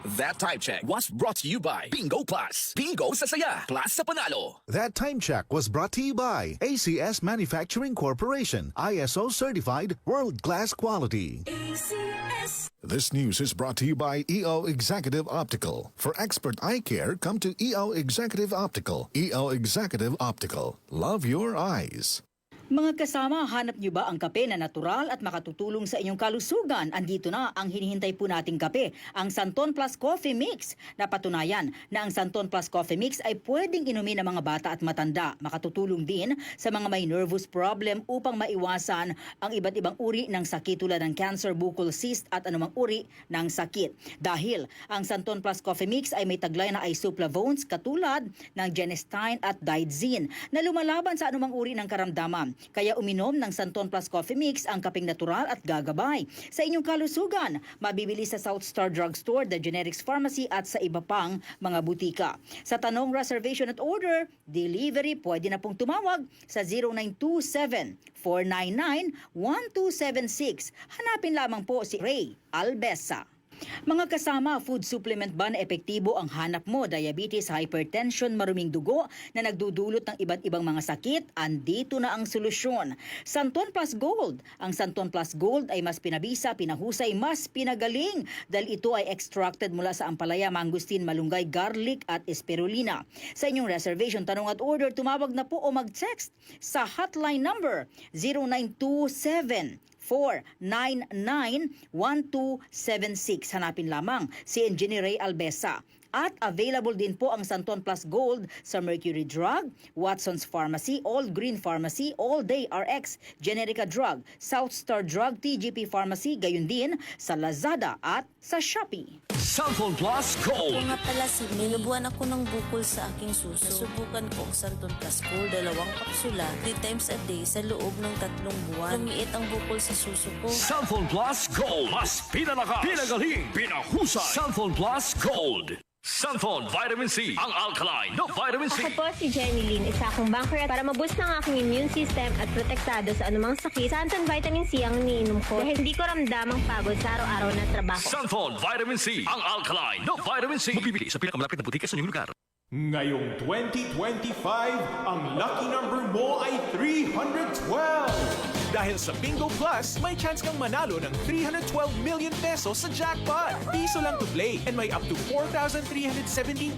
That time check was brought to you by Bingo Plus. Bingo sa saya, plus sa panalo. That time check was brought to you by ACS Manufacturing Corporation, ISO certified, world-class quality. This news is brought to you by EO Executive Optical. For expert eye care, come to EO Executive Optical. EO Executive Optical. Love your eyes. Mga kasama, hanap niyo ba ang kape na natural at makatutulong sa inyong kalusugan? Andito na ang hinihintay po nating kape, ang Santon Plus Coffee Mix. Napatunayan na ang Santon Plus Coffee Mix ay pwedeng inumin ng mga bata at matanda. Makatutulong din sa mga may nervous problem upang maiwasan ang iba't ibang uri ng sakit tulad ng cancer, buccal cyst at anumang uri ng sakit. Dahil ang Santon Plus Coffee Mix ay may taglay na isoflavones katulad ng genistein at digoxin na lumalaban sa anumang uri ng karamdaman. Kaya uminom ng Santon Plus Coffee Mix ang kapeng natural at gagabay sa inyong kalusugan. Mabibili sa South Star Drugstore, The Generics Pharmacy at sa iba pang mga butika. Sa tanong reservation at order, delivery, pwede na pong tumawag sa 0927-499-1276. Hanapin lamang po si Ray Albesa. Mga kasama, food supplement ba na epektibo ang hanap mo? Diabetes, hypertension, maruming dugo na nagdudulot ng iba't ibang mga sakit? Andito na ang solusyon. Santon Plus Gold. Ang Santon Plus Gold ay mas pinabisa, pinahusay, mas pinagaling dahil ito ay extracted mula sa ampalaya, mangustin, malunggay, garlic at spirulina. Sa inyong reservation, tanong at order, tumawag na po o mag-text sa hotline number 0927 499-1276. Hanapin lamang si Engineer Ray Albesa. At available din po ang Santon Plus Gold sa Mercury Drug, Watson's Pharmacy, All Green Pharmacy, All Day RX, Generica Drug, South Star Drug, TGP Pharmacy, gayon din sa Lazada at sa Shopee. Santon Plus Gold. Kung nga pala, nilubuan ako ng bukol sa aking suso. Subukan ko ang Santon Plus Gold, 2 kapsula, 3 times a day sa loob ng 3 buwan. Lumiit ang bukol sa suso ko. Santon Plus Gold. Mas pinalakas, pinagaling, pinahusay. Santon Plus Gold. Santon Vitamin C, ang alkaline no vitamin C. Ako po si Jenny Lynn, isa akong banker para maboost ng aking immune system at protektado sa anumang sakit. Santon Vitamin C ang iniinom ko dahil hindi ko ramdam ang pagod sa araw-araw na trabaho. Santon Vitamin C, ang alkaline no vitamin C. Mabibili sa pinakamalapit na butika sa inyong lugar. Ngayong 2025, ang lucky number mo ay 312! Dahil sa Bingo Plus, may chance kang manalo ng 312 million pesos sa jackpot. Piso lang to play and may up to 4,317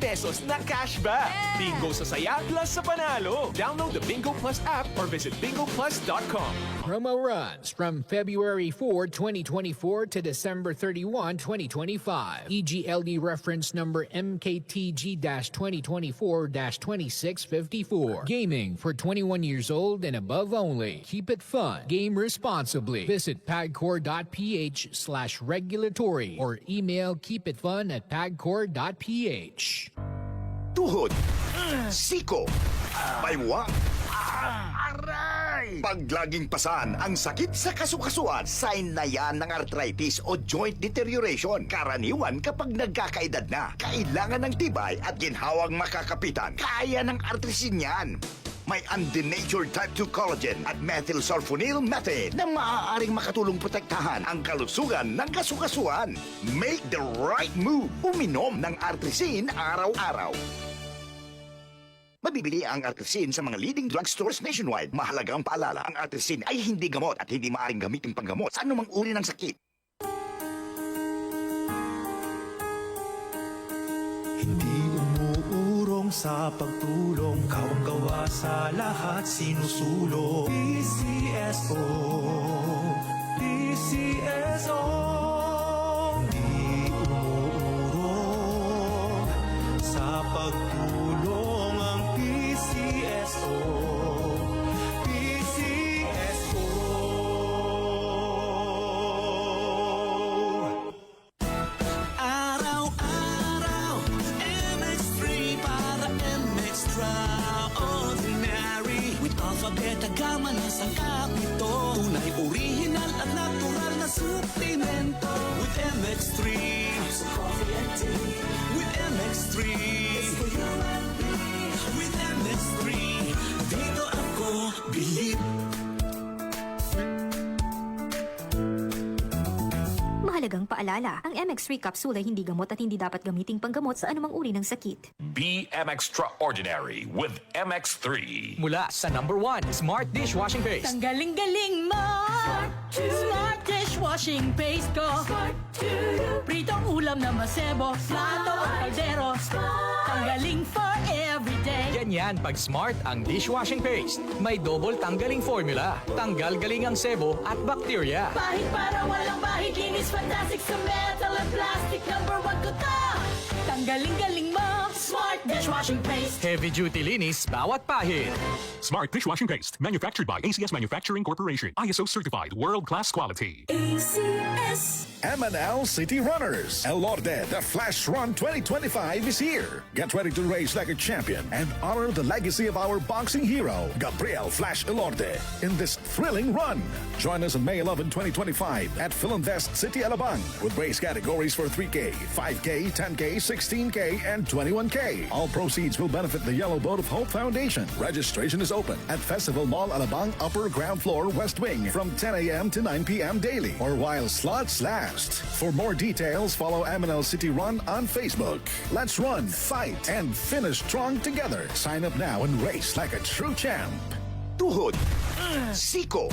pesos na cashback. Bingo sa saya plus sa panalo. Download the Bingo Plus app or visit bingoplus.com. Promo runs from February 4, 2024 to December 31, 2025. EGLD reference number MKTG-2024-2654. Gaming for 21 years old and above only. Keep it fun. Game responsibly. Visit pagcor.ph/regulatory or email keepitfun@pagcor.ph. Tuhod, siko, baywa, aray! Pag laging pasan ang sakit sa kasukasuan, sign na yan ng arthritis o joint deterioration. Karaniwan kapag nagkakaedad na, kailangan ng tibay at ginhawang makakapitan. Kaya ng artrisin yan. May undenatured type 2 collagen at methylsulfonyl methane na maaaring makatulong protektahan ang kalusugan ng kasukasuan. Make the right move. Uminom ng Artrisin araw-araw. Mabibili ang Artrisin sa mga leading drugstores nationwide. Mahalagang paalala, ang Artrisin ay hindi gamot at hindi maaaring gamitin panggamot sa anumang uri ng sakit. Hindi umuurong sa pagtulong, kawang-gawa sa lahat sinusulong. PCSO, PCSO. Hindi umuurong sa pagtulong ang PCSO. PCSO. Araw-araw MX3 para MX-Traordinary. With Alpha Beta Gamma na sangkap nito, tunay original at natural na suplemento. With MX3, with MX3, with MX3, dito ako bilib. Mahalagang paalala. Paalala, ang MX3 capsule ay hindi gamot at hindi dapat gamiting panggamot sa anumang uri ng sakit. Be extraordinary with MX3. Mula sa number 1, Smart Dishwashing Paste. Ang galing-galing mo! Smart dishwashing paste ko. Pritong ulam na masebo, plato o kaldero. Tanggaling for everyday. Ganyan pag Smart ang dishwashing paste. May double tanggaling formula. Tanggal galing ang sebo at bakterya. Bahid para walang bahid, linis fantastic sa metal at plastic. Number 1 ko to! Tanggaling-galing mo! Smart dishwashing paste. Heavy duty linis bawat pahid. Smart Dishwashing Paste, manufactured by ACS Manufacturing Corporation. ISO certified, world-class quality. ACS. MNL City Runners. El Lorde, the Flash Run 2025 is here. Get ready to race like a champion and honor the legacy of our boxing hero, Gabriel Flash Elorde, in this thrilling run. Join us on May 11, 2025 at Philinvest City, Alabang with race categories for 3K, 5K, 10K, 16K, and 21K. All proceeds will benefit the Yellow Boat of Hope Foundation. Registration is open at Festival Mall Alabang Upper Ground Floor West Wing from 10 a.m. to 9 p.m. daily or while slots last. For more details, follow MNL City Run on Facebook. Let's run, fight, and finish strong together. Sign up now and race like a true champ. Tuhod, siko,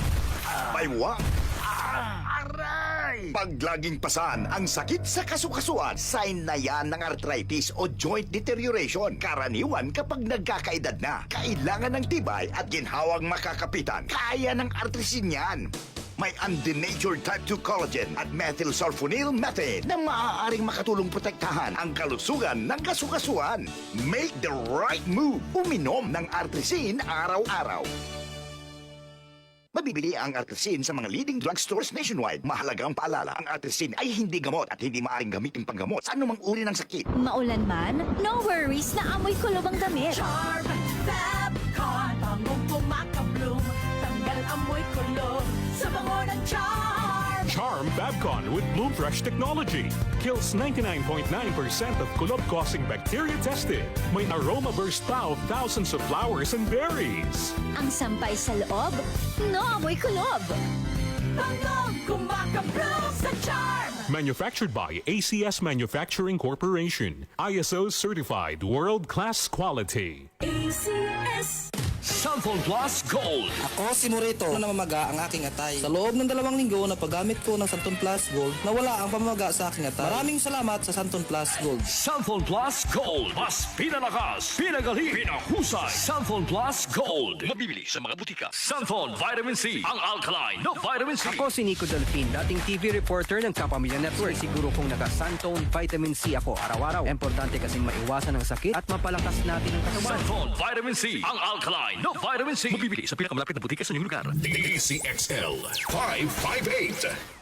baywa, aray! Pag laging pasan ang sakit sa kasukasuan, sign na yan ng arthritis o joint deterioration. Karaniwan kapag nagkakaedad na, kailangan ng tibay at ginhawang makakapitan. Kaya ng artrisin yan. May undenatured type 2 collagen at methylsulfonyl methane na maaaring makatulong protektahan ang kalusugan ng kasukasuan. Make the right move. Uminom ng artrisin araw-araw. Mabibili ang artrisin sa mga leading drugstores nationwide. Mahalagang paalala, ang artrisin ay hindi gamot at hindi maaaring gamitin panggamot sa anumang uri ng sakit. Maulan man, no worries na amoy kulob ang damit. Charm, Fabcon, bangong pumakabloom. Tanggal amoy kulob sa bango ng Charm. Charm Fabcon with Bloom Fresh technology. Kills 99.9% of kulob-causing bacteria tested. May aroma burst pa of thousands of flowers and berries. Ang sampay sa loob, no amoy kulob. Bangong kumakabloom sa Charm. Manufactured by ACS Manufacturing Corporation. ISO certified, world-class quality. ACS. Santon Plus Gold. Ako si Morito na namamaga ang aking atay. Sa loob ng 2 linggo na paggamit ko ng Santon Plus Gold, nawala ang pamamaga sa aking atay. Maraming salamat sa Santon Plus Gold. Santon Plus Gold. Mas pinalakas, pinagaling, pinahusay. Santon Plus Gold. Mabibili sa mga butika. Santon Vitamin C. Ang alkaline na vitamin C. Ako si Nico Delfin, dating TV reporter ng Kapamilya Network. Siguro kong naka-Santon Vitamin C ako araw-araw. Importante kasing maiwasan ang sakit at mapalakas natin ang katawan. Santon Vitamin C. Ang alkaline na vitamin C. Mabibili sa pinakamalapit na butika sa inyong lugar. DCXL 558.